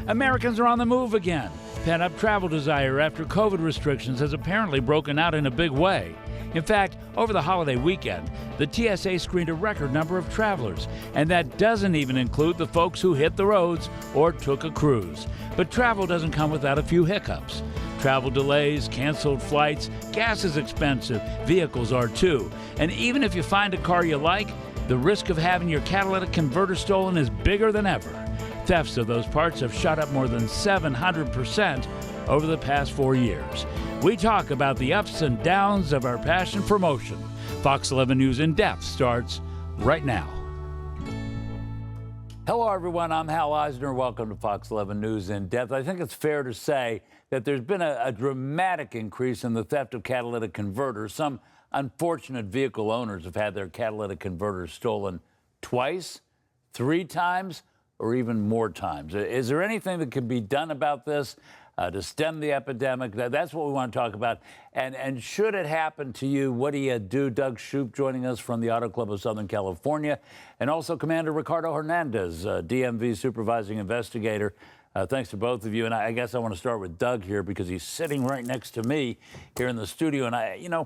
Americans are on the move again. Pent-up travel desire after COVID restrictions has apparently broken out in a big way. In fact, over the holiday weekend, the TSA screened a record number of travelers, and that doesn't even include the folks who hit the roads or took a cruise. But travel doesn't come without a few hiccups. Travel delays, canceled flights, gas is expensive, vehicles are too. And even if you find a car you like, the risk of having your catalytic converter stolen is bigger than ever. Thefts of those parts have shot up more than 700% over the past 4 years. We talk about the ups and downs of our passion for motion. Fox 11 News In Depth starts right now. Hello, everyone. I'm Hal Eisner. Welcome to Fox 11 News In Depth. I think it's fair to say that there's been a dramatic increase in the theft of catalytic converters. Some unfortunate vehicle owners have had their catalytic converters stolen twice, 3 times, or even more times. Is there anything that can be done about this to stem the epidemic? That's what we want to talk about. And should it happen to you, what do you do? Doug Shupe joining us from the Auto Club of Southern California, and also Commander Ricardo Hernandez, DMV Supervising Investigator. Thanks to both of you. And I guess I want to start with Doug here because he's sitting right next to me here in the studio. And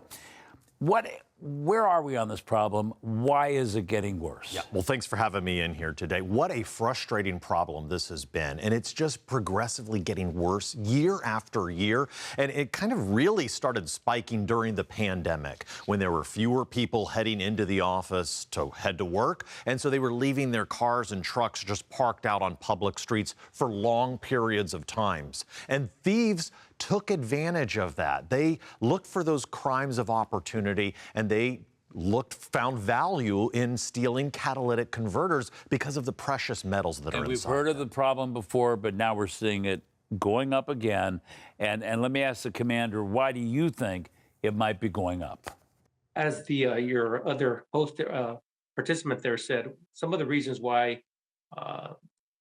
where are we on this problem? Why is it getting worse? Yeah, well, thanks for having me in here today. What a frustrating problem this has been. And it's just progressively getting worse year after year. And it kind of really started spiking during the pandemic when there were fewer people heading into the office to head to work. And so they were leaving their cars and trucks just parked out on public streets for long periods of times. And thieves took advantage of that. They looked for those crimes of opportunity, and they found value in stealing catalytic converters because of the precious metals that are inside. We've heard of the problem before, but now we're seeing it going up again. And let me ask the commander, why do you think it might be going up? As your other host participant there said, some of the reasons why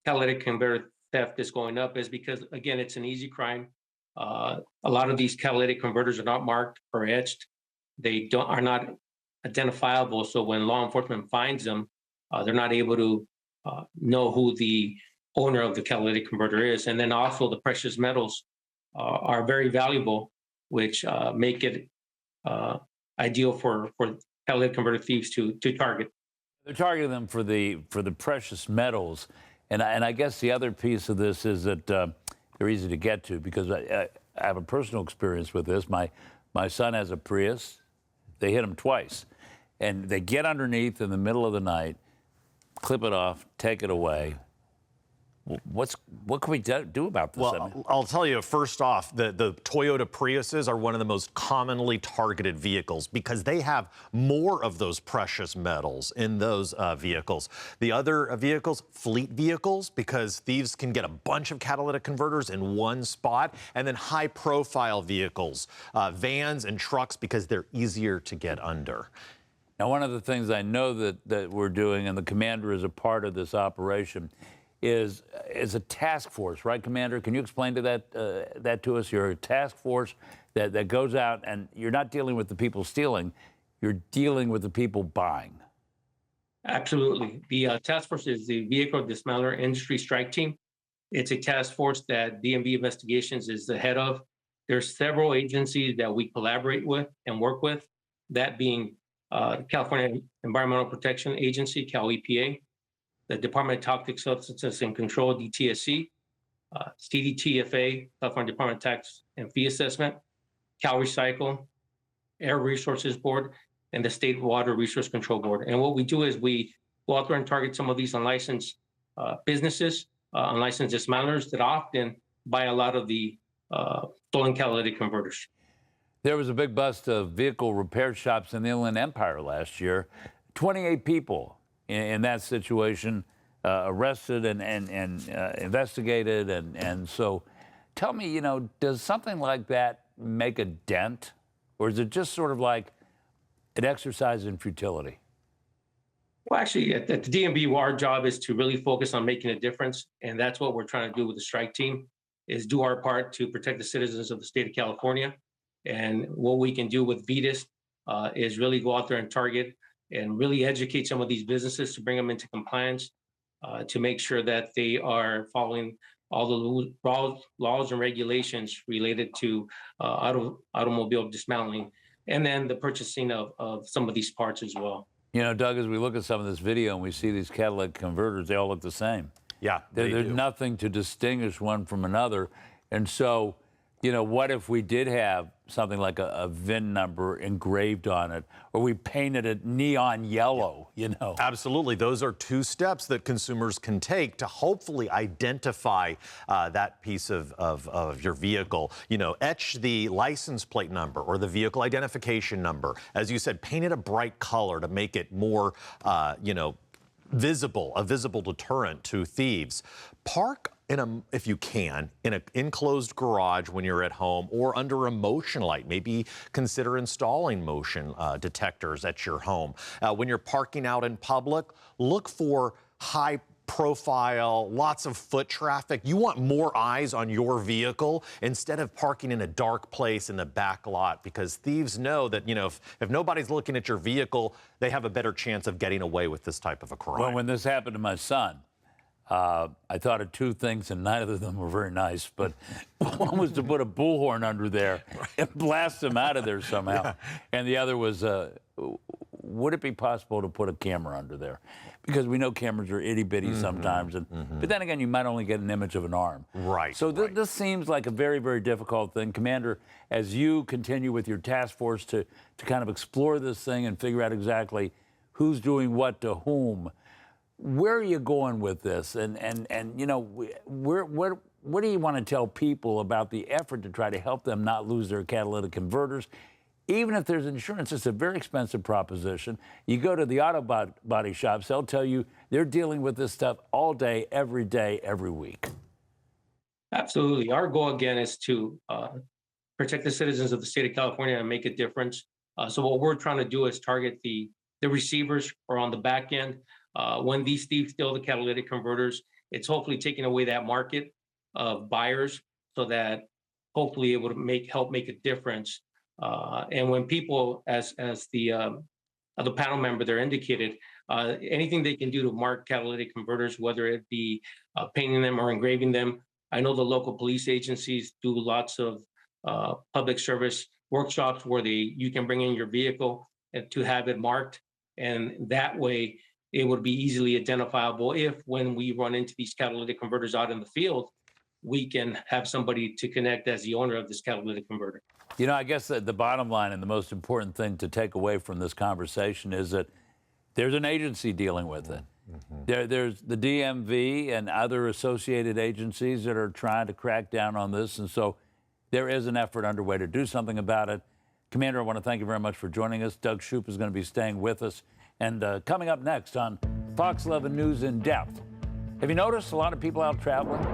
catalytic converter theft is going up is because, again, it's an easy crime. A lot of these catalytic converters are not marked or etched. They are not identifiable. So when law enforcement finds them, they're not able to know who the owner of the catalytic converter is. And then also the precious metals are very valuable, which make it ideal for catalytic converter thieves to target. They're targeting them for the precious metals. And I guess the other piece of this is that they're easy to get to because I have a personal experience with this. My son has a Prius. They hit him twice. And they get underneath in the middle of the night, clip it off, take it away. What can we do about this? Well, I'll tell you, first off, the Toyota Priuses are one of the most commonly targeted vehicles because they have more of those precious metals in those vehicles. The other vehicles, fleet vehicles, because thieves can get a bunch of catalytic converters in one spot, and then high-profile vehicles, vans and trucks, because they're easier to get under. Now, one of the things I know that we're doing, and the commander is a part of this operation, is a task force, right, Commander? Can you explain to that to us? You're a task force that goes out, and you're not dealing with the people stealing, you're dealing with the people buying. Absolutely. The task force is the Vehicle Dismantler Industry Strike Team. It's a task force that DMV Investigations is the head of. There's several agencies that we collaborate with and work with, that being California Environmental Protection Agency, Cal EPA, the Department of Toxic Substances and Control, DTSC, CDTFA, California Department of Tax and Fee Assessment, Cal Recycle, Air Resources Board, and the State Water Resource Control Board. And what we do is we go out there and target some of these unlicensed businesses, unlicensed dismantlers that often buy a lot of the stolen catalytic converters. There was a big bust of vehicle repair shops in the Inland Empire last year. 28 people in that situation, arrested and investigated. And so tell me, does something like that make a dent? Or is it just sort of like an exercise in futility? Well, actually, at the DMV, our job is to really focus on making a difference. And that's what we're trying to do with the strike team, is do our part to protect the citizens of the state of California. And what we can do with VETAS is really go out there and target and really educate some of these businesses to bring them into compliance, to make sure that they are following all the laws and regulations related to automobile dismantling, and then the purchasing of some of these parts as well. You know, Doug, as we look at some of this video and we see these catalytic converters, they all look the same. Yeah, There's nothing to distinguish one from another. And so, you know, what if we did have something like a VIN number engraved on it, or we painted it neon yellow, you know? Absolutely. Those are two steps that consumers can take to hopefully identify that piece of your vehicle. You know, etch the license plate number or the vehicle identification number. As you said, paint it a bright color to make it more, you know, visible, a visible deterrent to thieves. Park if you can, in an enclosed garage when you're at home, or under a motion light. Maybe consider installing motion detectors at your home. When you're parking out in public, look for high profile, lots of foot traffic. You want more eyes on your vehicle instead of parking in a dark place in the back lot, because thieves know that, you know, if nobody's looking at your vehicle, they have a better chance of getting away with this type of a crime. Well, when this happened to my son, I thought of two things, and neither of them were very nice. But one was to put a bullhorn under there and blast him out of there somehow. Yeah. And the other was, would it be possible to put a camera under there? Because we know cameras are itty-bitty sometimes. And, but then again, you might only get an image of an arm. Right. So this seems like a very, very difficult thing. Commander, as you continue with your task force to kind of explore this thing and figure out exactly who's doing what to whom, where are you going with this? And you know, what do you want to tell people about the effort to try to help them not lose their catalytic converters? Even if there's insurance, it's a very expensive proposition. You go to the auto body shops, they'll tell you they're dealing with this stuff all day, every week. Absolutely. Our goal, again, is to protect the citizens of the state of California and make a difference. So what we're trying to do is target the receivers or on the back end. When these thieves steal the catalytic converters, it's hopefully taking away that market of buyers, so that hopefully it would help make a difference. And when people, as the panel member there indicated, anything they can do to mark catalytic converters, whether it be painting them or engraving them. I know the local police agencies do lots of public service workshops where you can bring in your vehicle and to have it marked, and that way it would be easily identifiable. If when we run into these catalytic converters out in the field, we can have somebody to connect as the owner of this catalytic converter. You know, I guess the bottom line and the most important thing to take away from this conversation is that there's an agency dealing with it. There's the DMV and other associated agencies that are trying to crack down on this, and so there is an effort underway to do something about it. Commander, I want to thank you very much for joining us. Doug Shupe is going to be staying with us. And coming up next on Fox 11 News in Depth, have you noticed a lot of people out traveling?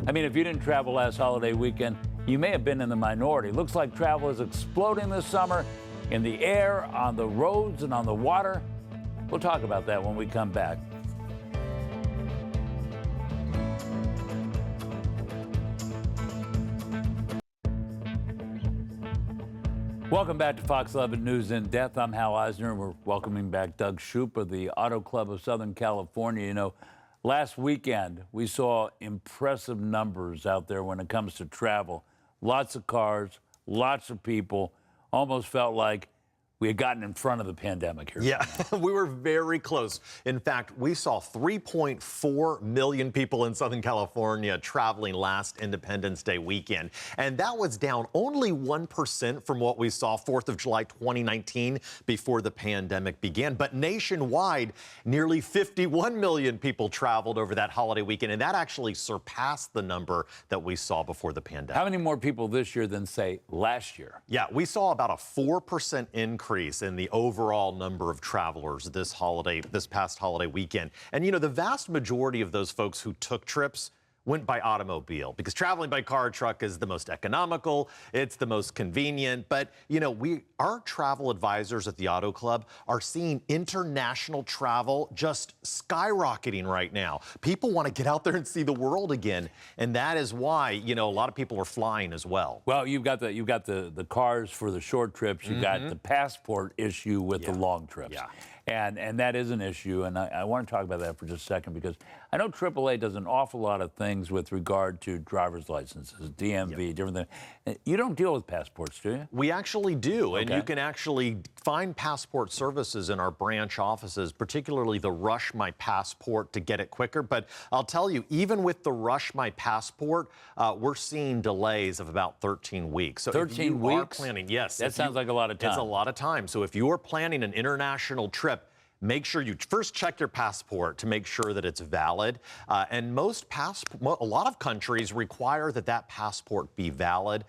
I mean, if you didn't travel last holiday weekend, you may have been in the minority. Looks like travel is exploding this summer in the air, on the roads, and on the water. We'll talk about that when we come back. Welcome back to Fox 11 News in Depth. I'm Hal Eisner, and we're welcoming back Doug Shupe of the Auto Club of Southern California. You know, last weekend we saw impressive numbers out there when it comes to travel. Lots of cars, lots of people. Almost felt like we had gotten in front of the pandemic here. Yeah, we were very close. In fact, we saw 3.4 million people in Southern California traveling last Independence Day weekend. And that was down only 1% from what we saw 4th of July 2019 before the pandemic began. But nationwide, nearly 51 million people traveled over that holiday weekend. And that actually surpassed the number that we saw before the pandemic. How many more people this year than, say, last year? Yeah, we saw about a 4% increase in the overall number of travelers this past holiday weekend. And, you know, the vast majority of those folks who took trips went by automobile, because traveling by car or truck is the most economical, it's the most convenient. But, you know, our travel advisors at the Auto Club are seeing international travel just skyrocketing right now. People want to get out there and see the world again, and that is why, you know, a lot of people are flying as well. Well, you've got the cars for the short trips, you've got the passport issue with the long trips. Yeah. And that is an issue, and I want to talk about that for just a second because I know AAA does an awful lot of things with regard to driver's licenses, DMV, different things. You don't deal with passports, do you? We actually do, and Okay. you can actually find passport services in our branch offices, particularly the Rush My Passport to get it quicker. But I'll tell you, even with the Rush My Passport, we're seeing delays of about 13 weeks. So 13 if you are weeks? planning, yes. That sounds like a lot of time. It's a lot of time. So if you are planning an international trip, make sure you first check your passport to make sure that it's valid. And a lot of countries require that passport be valid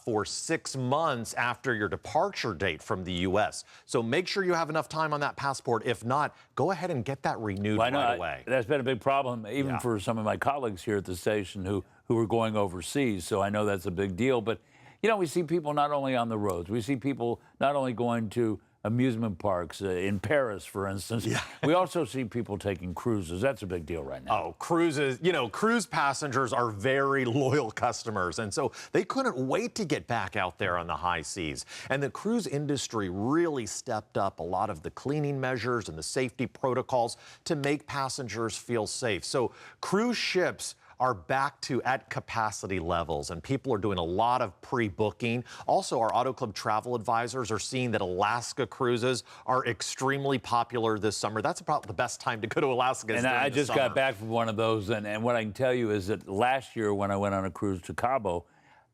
for 6 months after your departure date from the U.S. So make sure you have enough time on that passport. If not, go ahead and get that renewed right away. That's been a big problem, even for some of my colleagues here at the station who are going overseas. So I know that's a big deal. But, you know, we see people not only on the roads, we see people not only going to amusement parks in Paris, for instance. Yeah. We also see people taking cruises. That's a big deal right now. Oh, cruises. You know, cruise passengers are very loyal customers, and so they couldn't wait to get back out there on the high seas. And the cruise industry really stepped up a lot of the cleaning measures and the safety protocols to make passengers feel safe. So cruise ships are back to at capacity levels, and people are doing a lot of pre-booking. Also, our Auto Club travel advisors are seeing that Alaska cruises are extremely popular this summer. That's about the best time to go to Alaska. And I just got back from one of those, and what I can tell you is that last year when I went on a cruise to Cabo,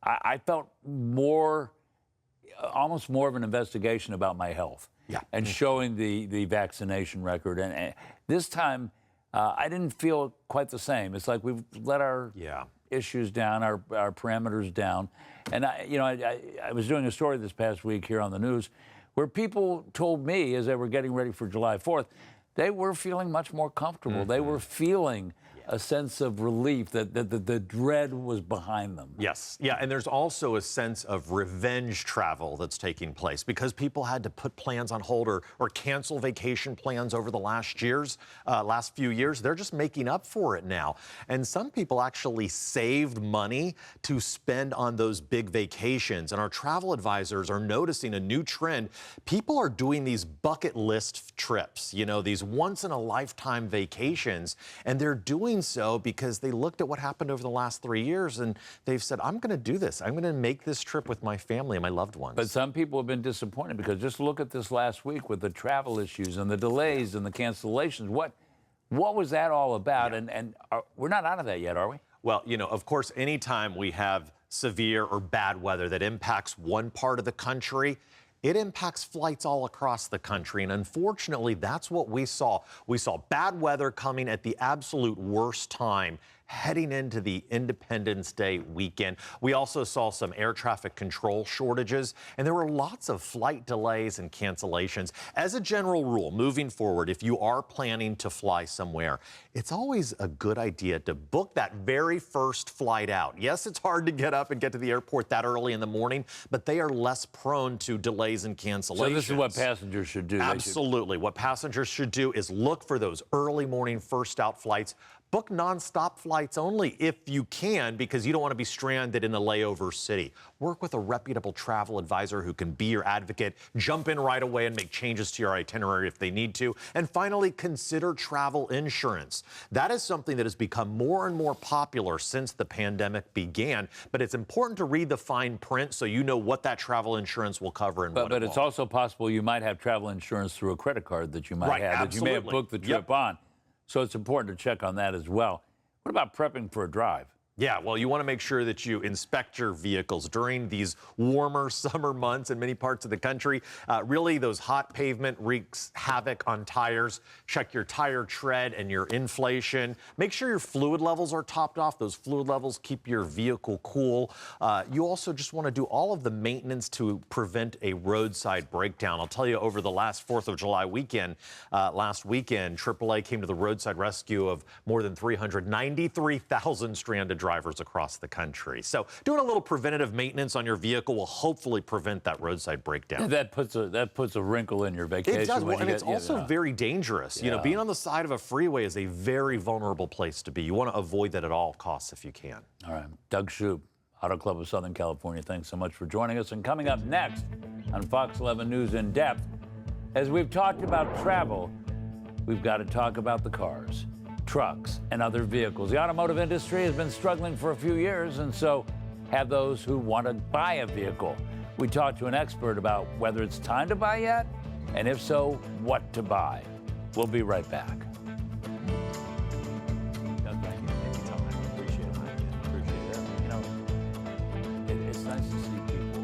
I felt almost more of an investigation about my health. Yeah. And showing the vaccination record. And this time, I didn't feel quite the same. It's like we've let our issues down, our parameters down. And I was doing a story this past week here on the news where people told me as they were getting ready for July 4th, they were feeling much more comfortable. Mm-hmm. They were feeling a sense of relief that the dread was behind them. Yes. Yeah. And there's also a sense of revenge travel that's taking place because people had to put plans on hold or cancel vacation plans over the last few years. They're just making up for it now. And some people actually saved money to spend on those big vacations. And our travel advisors are noticing a new trend. People are doing these bucket list trips, you know, these once in a lifetime vacations, and they're doing so because they looked at what happened over the last 3 years and they've said, I'm going to do this. I'm going to make this trip with my family and my loved ones. But some people have been disappointed because just look at this last week with the travel issues and the delays and the cancellations. What was that all about? Yeah. And we're not out of that yet, are we? Well, you know, of course, anytime we have severe or bad weather that impacts one part of the country, it impacts flights all across the country. And unfortunately, that's what we saw. We saw bad weather coming at the absolute worst time, heading into the Independence Day weekend. We also saw some air traffic control shortages, and there were lots of flight delays and cancellations. As a general rule, moving forward, if you are planning to fly somewhere, it's always a good idea to book that very first flight out. Yes, it's hard to get up and get to the airport that early in the morning, but they are less prone to delays and cancellations. So this is what passengers should do. Absolutely. What passengers should do is look for those early morning first out flights. Book nonstop flights only if you can, because you don't want to be stranded in a layover city. Work with a reputable travel advisor who can be your advocate. Jump in right away and make changes to your itinerary if they need to. And finally, consider travel insurance. That is something that has become more and more popular since the pandemic began. But it's important to read the fine print so you know what that travel insurance will cover and what it won't. But it's also possible you might have travel insurance through a credit card that you might have, that you may have booked the trip on. So it's important to check on that as well. What about prepping for a drive? Yeah, well, you want to make sure that you inspect your vehicles during these warmer summer months in many parts of the country. Really, those hot pavement wreaks havoc on tires. Check your tire tread and your inflation. Make sure your fluid levels are topped off. Those fluid levels keep your vehicle cool. You also just want to do all of the maintenance to prevent a roadside breakdown. I'll tell you, over the last 4th of July weekend, last weekend, AAA came to the roadside rescue of more than 393,000 stranded drivers across the country. So doing a little preventative maintenance on your vehicle will hopefully prevent that roadside breakdown. Yeah, that puts a wrinkle in your vacation. It does, and it's also very dangerous. You know, being on the side of a freeway is a very vulnerable place to be. You want to avoid that at all costs if you can. All right, Doug Shupe, Auto Club of Southern California, thanks so much for joining us. And coming up next on Fox 11 News In Depth, As we've talked about travel, we've got to talk about the cars, trucks, and other vehicles. The automotive industry has been struggling for a few years, and so have those who want to buy a vehicle. We talked to an expert about whether it's time to buy yet, and if so, what to buy. We'll be right back. Thank you. Anytime. Appreciate it, Mike. Appreciate it. You know, it's nice to see people.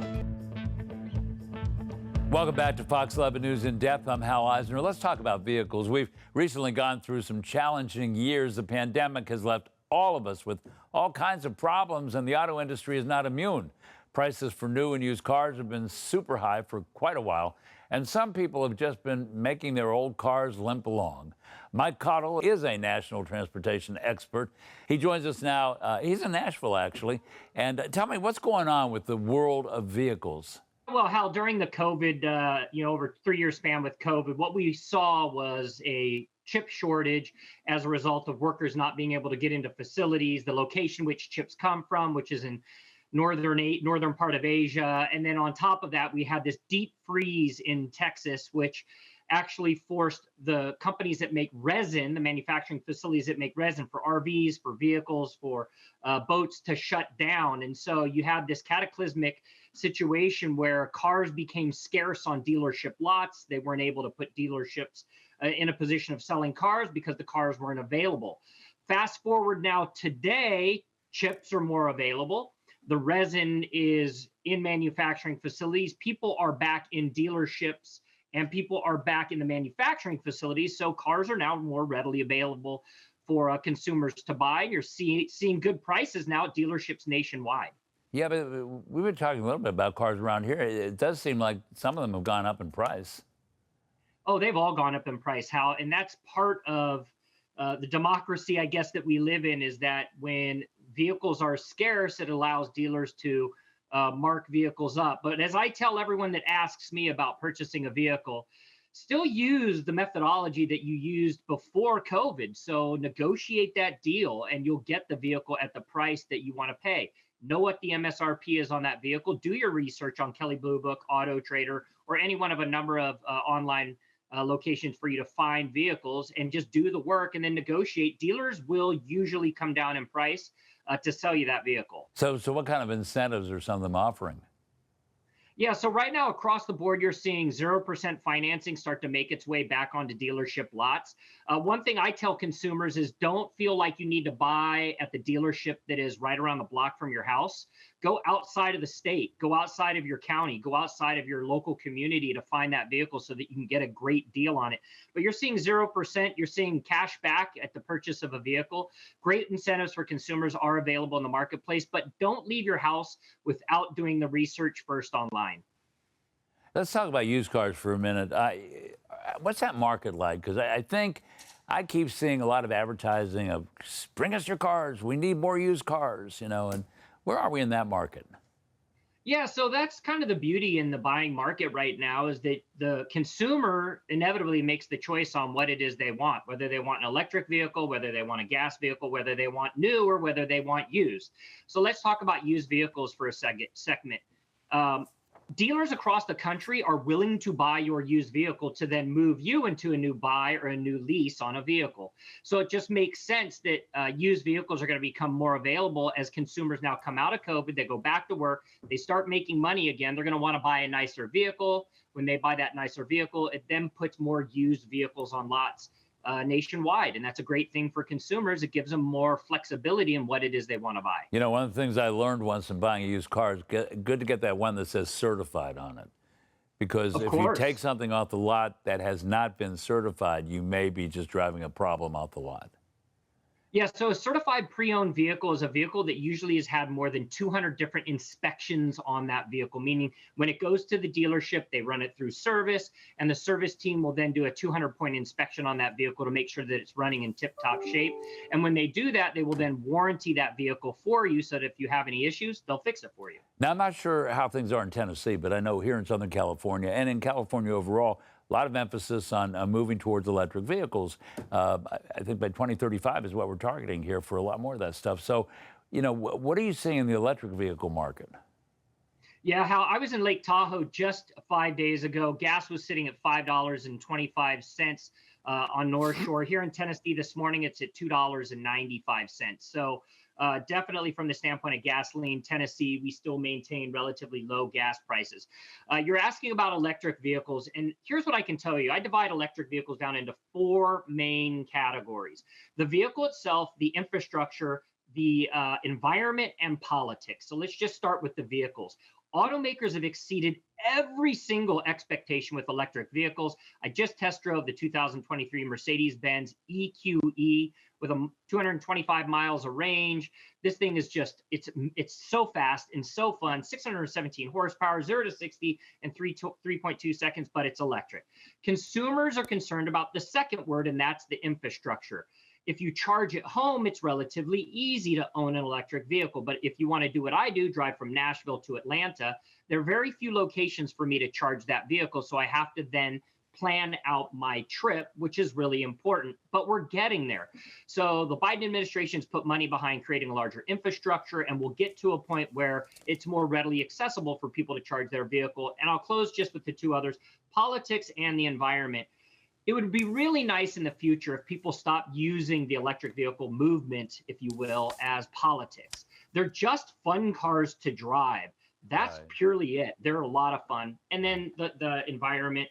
Welcome back to Fox 11 News in Depth. I'm Hal Eisner. Let's talk about vehicles. We've recently gone through some challenging years. The pandemic has left all of us with all kinds of problems, and the auto industry is not immune. Prices for new and used cars have been super high for quite a while, and some people have just been making their old cars limp along. Mike Cottle is a national transportation expert. He joins us now. He's in Nashville, actually. And tell me, what's going on with the world of vehicles? Well, Hal, during the COVID, over 3 year span with COVID, what we saw was a chip shortage as a result of workers not being able to get into facilities, the location which chips come from, which is in northern part of Asia. And then on top of that, we had this deep freeze in Texas, which actually forced the companies that make resin, the manufacturing facilities that make resin for RVs, for vehicles, for boats to shut down. And so you have this cataclysmic situation where cars became scarce on dealership lots. They weren't able to put dealerships in a position of selling cars because the cars weren't available. Fast forward now today, chips are more available. The resin is in manufacturing facilities. People are back in dealerships and people are back in the manufacturing facilities. So cars are now more readily available for consumers to buy. You're seeing good prices now at dealerships nationwide. Yeah, but we were talking a little bit about cars around here. It does seem like some of them have gone up in price. Oh, they've all gone up in price, Hal. And that's part of the democracy, I guess, that we live in, is that when vehicles are scarce, it allows dealers to mark vehicles up. But as I tell everyone that asks me about purchasing a vehicle, still use the methodology that you used before COVID. So negotiate that deal and you'll get the vehicle at the price that you want to pay. Know what the MSRP is on that vehicle. Do your research on Kelley Blue Book, Auto Trader, or any one of a number of online locations for you to find vehicles, and just do the work and then negotiate. Dealers will usually come down in price to sell you that vehicle. So what kind of incentives are some of them offering? Yeah, so right now across the board, you're seeing 0% financing start to make its way back onto dealership lots. One thing I tell consumers is don't feel like you need to buy at the dealership that is right around the block from your house. Go outside of the state, go outside of your county, go outside of your local community to find that vehicle so that you can get a great deal on it. But you're seeing 0%, you're seeing cash back at the purchase of a vehicle. Great incentives for consumers are available in the marketplace, but don't leave your house without doing the research first online. Let's talk about used cars for a minute. What's that market like? Because I think I keep seeing a lot of advertising of bring us your cars. We need more used cars, and where are we in that market? Yeah, so that's kind of the beauty in the buying market right now, is that the consumer inevitably makes the choice on what it is they want, whether they want an electric vehicle, whether they want a gas vehicle, whether they want new, or whether they want used. So let's talk about used vehicles for a segment. Dealers across the country are willing to buy your used vehicle to then move you into a new buy or a new lease on a vehicle. So it just makes sense that used vehicles are going to become more available as consumers now come out of COVID, they go back to work, they start making money again. They're going to want to buy a nicer vehicle. When they buy that nicer vehicle, it then puts more used vehicles on lots nationwide. And that's a great thing for consumers. It gives them more flexibility in what it is they want to buy. One of the things I learned once in buying a used car is good to get that one that says certified on it. Because if you take something off the lot that has not been certified, you may be just driving a problem out the lot. Yeah, so a certified pre-owned vehicle is a vehicle that usually has had more than 200 different inspections on that vehicle, meaning when it goes to the dealership, they run it through service, and the service team will then do a 200-point inspection on that vehicle to make sure that it's running in tip-top shape. And when they do that, they will then warranty that vehicle for you so that if you have any issues, they'll fix it for you. Now, I'm not sure how things are in Tennessee, but I know here in Southern California and in California overall, a lot of emphasis on moving towards electric vehicles. I think by 2035 is what we're targeting here for a lot more of that stuff. So, what are you seeing in the electric vehicle market? Yeah, Hal, I was in Lake Tahoe just 5 days ago. Gas was sitting at $5.25 on North Shore. Here in Tennessee this morning, it's at $2.95. So definitely from the standpoint of gasoline, Tennessee, we still maintain relatively low gas prices. You're asking about electric vehicles, and here's what I can tell you. I divide electric vehicles down into four main categories: the vehicle itself, the infrastructure, the environment, and politics. So let's just start with the vehicles. Automakers have exceeded every single expectation with electric vehicles. I just test drove the 2023 Mercedes-Benz EQE with a 225 miles of range. This thing is just, it's so fast and so fun. 617 horsepower, 0 to 60 in 3.2 seconds, but it's electric. Consumers are concerned about the second word, and that's the infrastructure. If you charge at home, it's relatively easy to own an electric vehicle. But if you want to do what I do, drive from Nashville to Atlanta, there are very few locations for me to charge that vehicle. So I have to then plan out my trip, which is really important. But we're getting there. So the Biden administration's put money behind creating a larger infrastructure, and we'll get to a point where it's more readily accessible for people to charge their vehicle. And I'll close just with the two others: politics and the environment. It would be really nice in the future if people stopped using the electric vehicle movement, if you will, as politics. They're just fun cars to drive. That's Right. purely it. They're a lot of fun. And then the environment,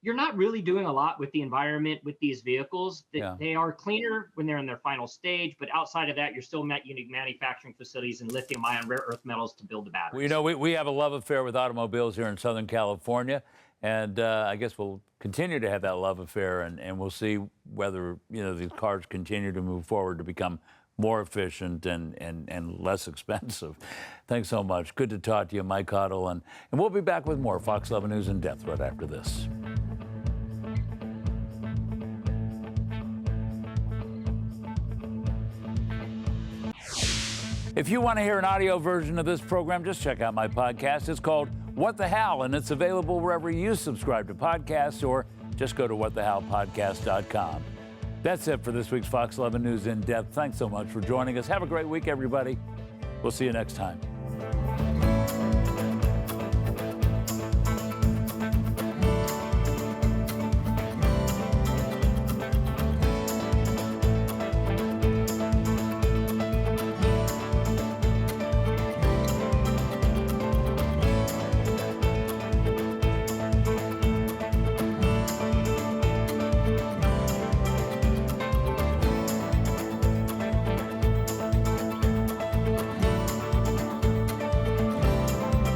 you're not really doing a lot with the environment with these vehicles. They are cleaner when they're in their final stage, but outside of that, you're still using manufacturing facilities and lithium-ion rare earth metals to build the batteries. Well, you know, we have a love affair with automobiles here in Southern California, and I guess we'll continue to have that love affair, and we'll see whether, you know, these cars continue to move forward to become more efficient and less expensive. Thanks so much. Good to talk to you, Mike Cottle, and we'll be back with more Fox 11 News in Depth right after this. If you want to hear an audio version of this program, just check out my podcast. It's called What the Hal, and it's available wherever you subscribe to podcasts, or just go to whatthehalpodcast.com. That's it for this week's Fox 11 News in Depth. Thanks so much for joining us. Have a great week, everybody. We'll see you next time.